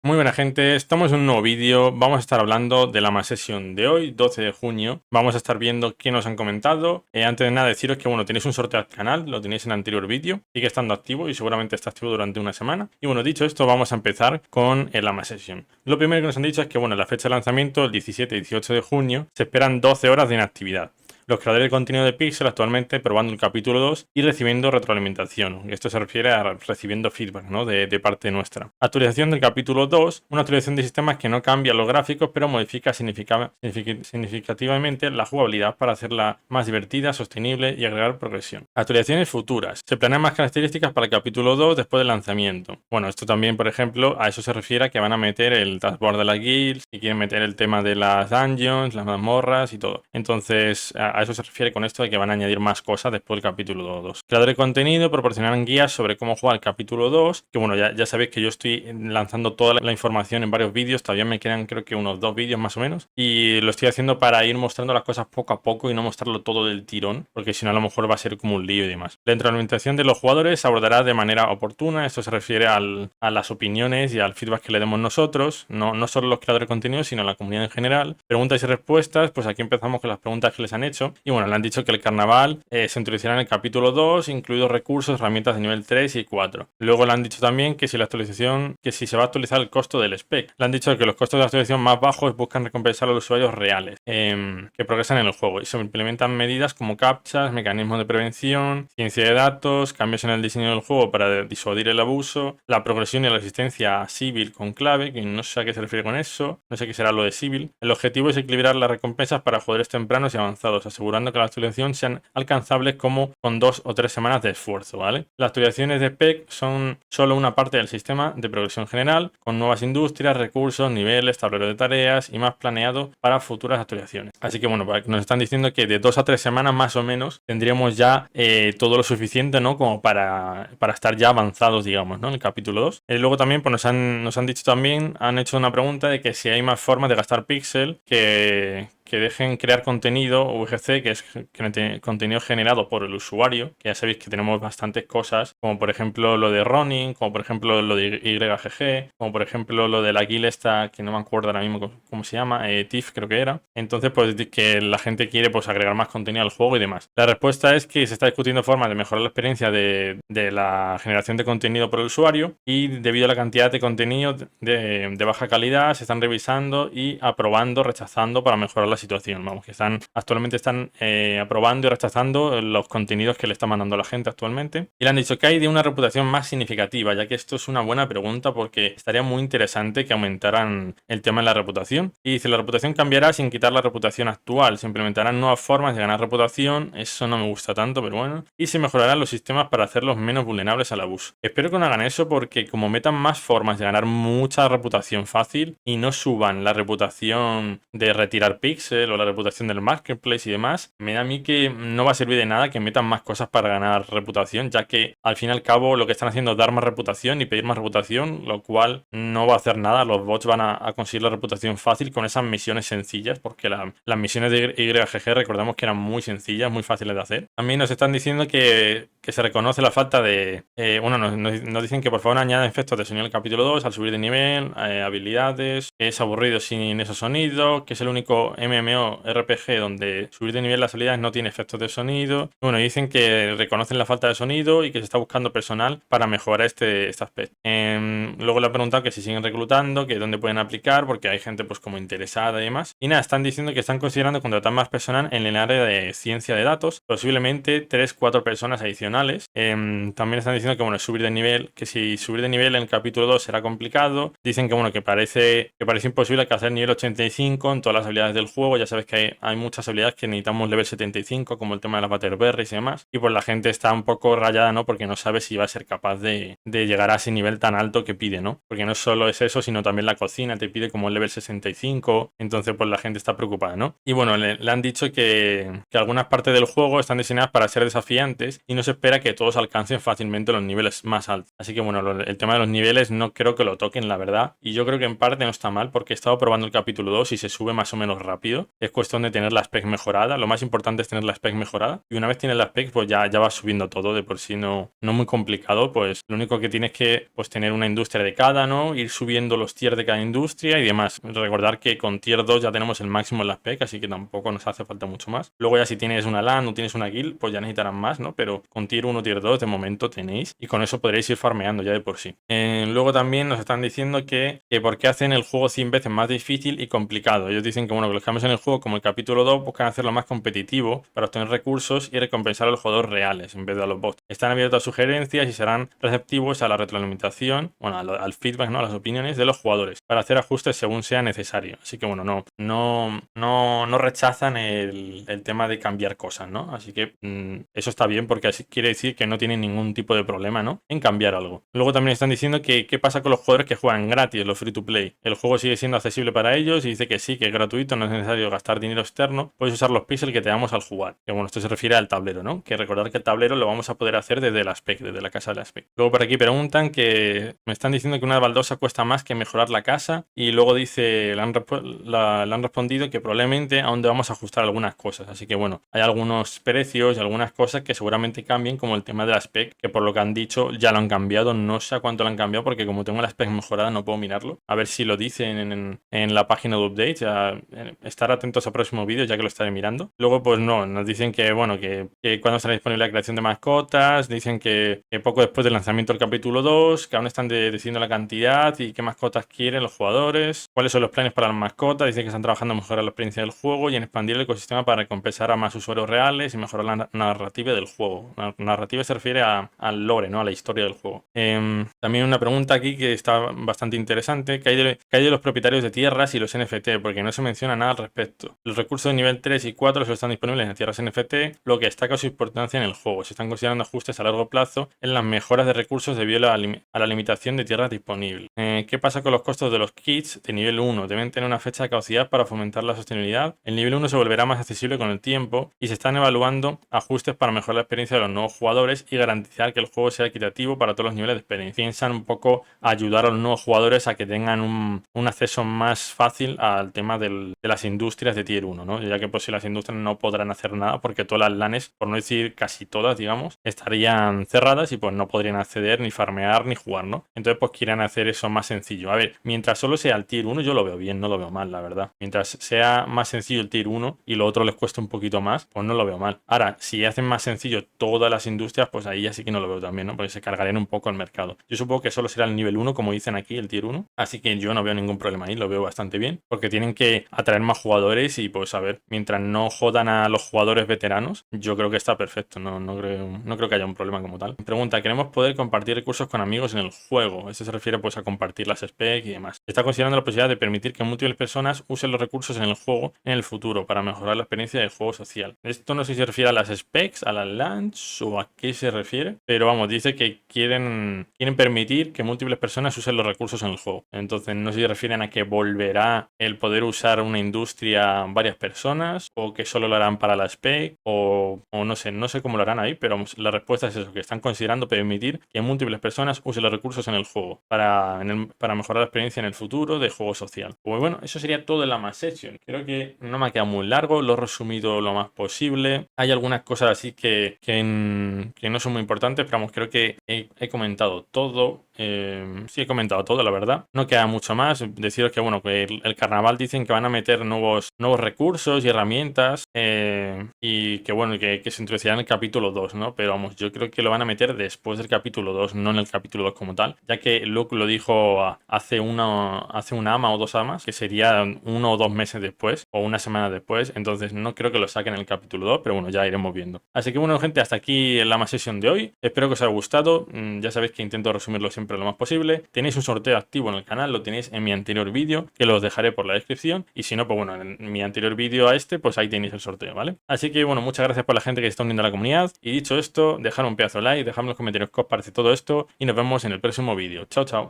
Muy buena gente, estamos en un nuevo vídeo, vamos a estar hablando de la Mass Session de hoy, 12 de junio, vamos a estar viendo qué nos han comentado. Antes de nada deciros que bueno, tenéis un sorteo al canal, lo tenéis en el anterior vídeo, sigue estando activo y seguramente está activo durante una semana. Y bueno, dicho esto, vamos a empezar con la Mass Session. Lo primero que nos han dicho es que bueno, la fecha de lanzamiento, el 17 y 18 de junio, se esperan 12 horas de inactividad. Los creadores de contenido de Pixel actualmente probando el capítulo 2 y recibiendo retroalimentación. Esto se refiere a recibiendo feedback, ¿no? de parte nuestra. Actualización del capítulo 2, una actualización de sistemas que no cambia los gráficos, pero modifica significativamente la jugabilidad para hacerla más divertida, sostenible y agregar progresión. Actualizaciones futuras. Se planean más características para el capítulo 2 después del lanzamiento. Bueno, esto también, por ejemplo, a eso se refiere a que van a meter el dashboard de las guilds y quieren meter el tema de las dungeons, las mazmorras y todo. Entonces, a eso se refiere con esto de que van a añadir más cosas después del capítulo 2. Creadores de contenido proporcionarán guías sobre cómo jugar el capítulo 2, que bueno, ya sabéis que yo estoy lanzando toda la información en varios vídeos, todavía me quedan creo que unos 2 vídeos más o menos, y lo estoy haciendo para ir mostrando las cosas poco a poco y no mostrarlo todo del tirón, porque si no a lo mejor va a ser como un lío y demás. La retroalimentación de los jugadores se abordará de manera oportuna, esto se refiere a las opiniones y al feedback que le demos nosotros, no solo los creadores de contenido, sino la comunidad en general. Preguntas y respuestas, pues aquí empezamos con las preguntas que les han hecho. Y bueno, le han dicho que el carnaval se introducirá en el capítulo 2, incluidos recursos, herramientas de nivel 3 y 4. Luego le han dicho también que si se va a actualizar el costo del spec. Le han dicho que los costos de la actualización más bajos buscan recompensar a los usuarios reales que progresan en el juego y se implementan medidas como captchas, mecanismos de prevención, ciencia de datos, cambios en el diseño del juego para disuadir el abuso, la progresión y la asistencia a civil con clave, que no sé a qué se refiere con eso, no sé qué será lo de civil. El objetivo es equilibrar las recompensas para jugadores tempranos y avanzados, asegurando que la actualización sean alcanzables como con 2 o 3 semanas de esfuerzo, ¿vale? Las actualizaciones de spec son solo una parte del sistema de progresión general, con nuevas industrias, recursos, niveles, tablero de tareas y más planeado para futuras actualizaciones. Así que bueno, nos están diciendo que de 2 a 3 semanas más o menos tendríamos ya todo lo suficiente, ¿no? Como para estar ya avanzados, digamos, ¿no? En el capítulo 2. Luego también pues nos han dicho también, han hecho una pregunta de que si hay más formas de gastar pixel que dejen crear contenido UGC, que es contenido generado por el usuario, que ya sabéis que tenemos bastantes cosas, como por ejemplo lo de Ronin, como por ejemplo lo de YGG, como por ejemplo lo de la guild esta, que no me acuerdo ahora mismo cómo se llama, TIFF creo que era. Entonces, pues que la gente quiere pues agregar más contenido al juego y demás. La respuesta es que se está discutiendo formas de mejorar la experiencia de la generación de contenido por el usuario, y debido a la cantidad de contenido de baja calidad, se están revisando y aprobando, rechazando para mejorar la situación. Vamos, que actualmente están aprobando y rechazando los contenidos que le está mandando la gente actualmente. Y le han dicho que hay de una reputación más significativa, ya que esto es una buena pregunta porque estaría muy interesante que aumentaran el tema de la reputación. Y dice, la reputación cambiará sin quitar la reputación actual, se implementarán nuevas formas de ganar reputación, eso no me gusta tanto, pero bueno, y se mejorarán los sistemas para hacerlos menos vulnerables al abuso. Espero que no hagan eso porque como metan más formas de ganar mucha reputación fácil y no suban la reputación de retirar pixel o la reputación del marketplace y demás, me da a mí que no va a servir de nada que metan más cosas para ganar reputación, ya que al fin y al cabo lo que están haciendo es dar más reputación y pedir más reputación, lo cual no va a hacer nada. Los bots van a conseguir la reputación fácil con esas misiones sencillas, porque las misiones de YGG recordamos que eran muy sencillas, muy fáciles de hacer. También nos están diciendo que se reconoce la falta de... nos dicen que por favor añadan efectos de sonido al capítulo 2 al subir de nivel, habilidades, que es aburrido sin esos sonidos, que es el único MMORPG donde subir de nivel las habilidades no tiene efectos de sonido. Bueno, dicen que reconocen la falta de sonido y que se está buscando personal para mejorar este aspecto. Luego le he preguntado que si siguen reclutando, que dónde pueden aplicar, porque hay gente pues como interesada y demás. Y nada, están diciendo que están considerando contratar más personal en el área de ciencia de datos, posiblemente 3-4 personas adicionales. También están diciendo que bueno, subir de nivel, que si subir de nivel en el capítulo 2 será complicado. Dicen que bueno, que parece imposible alcanzar nivel 85 en todas las habilidades del juego. Ya sabes que hay muchas habilidades que necesitamos level 75, como el tema de las Batterberries y demás. Y pues la gente está un poco rayada, ¿no? Porque no sabe si va a ser capaz de llegar a ese nivel tan alto que pide, ¿no? Porque no solo es eso, sino también la cocina te pide como el level 65. Entonces pues la gente está preocupada, ¿no? Y bueno, le han dicho que algunas partes del juego están diseñadas para ser desafiantes y no se espera que todos alcancen fácilmente los niveles más altos. Así que bueno, el tema de los niveles no creo que lo toquen, la verdad. Y yo creo que en parte no está mal porque he estado probando el capítulo 2 y se sube más o menos rápido. vídeo, es cuestión de tener la spec mejorada. Lo más importante es tener la spec mejorada. Y una vez tienes la spec, pues ya vas subiendo todo. De por sí no muy complicado. Pues lo único que tienes que pues, tener una industria de cada, ¿no? Ir subiendo los tiers de cada industria y demás. Recordar que con tier 2 ya tenemos el máximo en la spec, así que tampoco nos hace falta mucho más. Luego ya si tienes una LAN o tienes una guild, pues ya necesitarán más, ¿no? Pero con tier 1, tier 2 de momento tenéis y con eso podréis ir farmeando ya de por sí. Luego también nos están diciendo que por qué hacen el juego 100 veces más difícil y complicado. Ellos dicen que bueno, que los cambios en el juego, como el capítulo 2, buscan hacerlo más competitivo para obtener recursos y recompensar a los jugadores reales en vez de a los bots. Están abiertos a sugerencias y serán receptivos a la retroalimentación, bueno, al feedback, ¿no? A las opiniones de los jugadores para hacer ajustes según sea necesario. Así que bueno, no rechazan el tema de cambiar cosas, ¿no? Así que eso está bien porque así quiere decir que no tienen ningún tipo de problema, ¿no? En cambiar algo. Luego también están diciendo que qué pasa con los jugadores que juegan gratis, los free to play. El juego sigue siendo accesible para ellos y dice que sí, que es gratuito, no es necesario gastar dinero externo. Puedes usar los píxeles que te damos al jugar. Que bueno, esto se refiere al tablero, ¿no? Que recordar que el tablero lo vamos a poder hacer desde el aspect, desde la casa del aspect. Luego por aquí preguntan que me están diciendo que una baldosa cuesta más que mejorar la casa y luego dice, le han respondido que probablemente aún debamos ajustar algunas cosas. Así que bueno, hay algunos precios y algunas cosas que seguramente cambien, como el tema del aspect, que por lo que han dicho ya lo han cambiado. No sé a cuánto lo han cambiado porque como tengo el aspect mejorada no puedo mirarlo. A ver si lo dicen en la página de updates. Ya, estar atentos a próximos vídeos ya que lo estaré mirando. Luego pues no, nos dicen que bueno, que cuando estará disponible la creación de mascotas. Dicen que poco después del lanzamiento del capítulo 2, que aún están decidiendo la cantidad y qué mascotas quieren los jugadores, cuáles son los planes para las mascotas. Dicen que están trabajando en mejorar la experiencia del juego y en expandir el ecosistema para recompensar a más usuarios reales y mejorar la narrativa del juego. La narrativa se refiere al lore, ¿no? A la historia del juego. También una pregunta aquí que está bastante interesante. ¿Qué hay de los propietarios de tierras y los NFT? Porque no se menciona nada al respecto. Los recursos de nivel 3 y 4 solo están disponibles en tierras NFT, lo que destaca su importancia en el juego. Se están considerando ajustes a largo plazo en las mejoras de recursos debido a la limitación de tierras disponibles. ¿Qué pasa con los costos de los kits de nivel 1? Deben tener una fecha de caducidad para fomentar la sostenibilidad. El nivel 1 se volverá más accesible con el tiempo y se están evaluando ajustes para mejorar la experiencia de los nuevos jugadores y garantizar que el juego sea equitativo para todos los niveles de experiencia. Piensan un poco ayudar a los nuevos jugadores a que tengan un acceso más fácil al tema de las industrias de tier 1, ¿no? Ya que pues si las industrias no podrán hacer nada porque todas las LANes, por no decir casi todas, digamos, estarían cerradas y pues no podrían acceder ni farmear ni jugar, ¿no? Entonces pues quieren hacer eso más sencillo. A ver, mientras solo sea el tier 1 yo lo veo bien, no lo veo mal, la verdad. Mientras sea más sencillo el tier 1 y lo otro les cuesta un poquito más, pues no lo veo mal. Ahora, si hacen más sencillo todas las industrias, pues ahí ya sí que no lo veo también, ¿no? Porque se cargarían un poco el mercado. Yo supongo que solo será el nivel 1, como dicen aquí, el tier 1. Así que yo no veo ningún problema ahí, lo veo bastante bien. Porque tienen que atraer más jugadores y pues a ver, mientras no jodan a los jugadores veteranos, yo creo que está perfecto. No creo que haya un problema como tal. Pregunta, queremos poder compartir recursos con amigos en el juego. Esto se refiere pues a compartir las specs y demás. Está considerando la posibilidad de permitir que múltiples personas usen los recursos en el juego en el futuro para mejorar la experiencia del juego social. Esto no sé si se refiere a las specs, a las LANs o a qué se refiere, pero vamos, dice que quieren permitir que múltiples personas usen los recursos en el juego. Entonces no sé si se refieren a que volverá el poder usar una industria varias personas o que solo lo harán para la spec o no sé cómo lo harán ahí, pero vamos, la respuesta es eso, que están considerando permitir que múltiples personas usen los recursos en el juego para mejorar la experiencia en el futuro de juego social. Pues bueno, eso sería todo en la Mass Session. Creo que no me ha quedado muy largo, lo he resumido lo más posible. Hay algunas cosas así que no son muy importantes, pero vamos, creo que he comentado todo. Sí, he comentado todo, la verdad. No queda mucho más. Deciros que bueno, que el carnaval dicen que van a meter nuevos recursos y herramientas y que bueno, que se introducirán en el capítulo 2, ¿no? Pero vamos, yo creo que lo van a meter después del capítulo 2, no en el capítulo 2 como tal, ya que Luke lo dijo hace una ama o 2 amas, que sería 1 o 2 meses después o una semana después. Entonces no creo que lo saquen en el capítulo 2, pero bueno, ya iremos viendo. Así que bueno, gente, hasta aquí la Mass Session de hoy. Espero que os haya gustado. Ya sabéis que intento resumirlo siempre lo más posible. Tenéis un sorteo activo en el canal, lo tenéis en mi anterior vídeo, que los dejaré por la descripción. Y si no, pues bueno, en mi anterior vídeo a este, pues ahí tenéis el sorteo, ¿vale? Así que bueno, muchas gracias por la gente que se está uniendo a la comunidad. Y dicho esto, dejad un pedazo de like, dejadme en los comentarios qué os parece todo esto y nos vemos en el próximo vídeo. Chao, chao.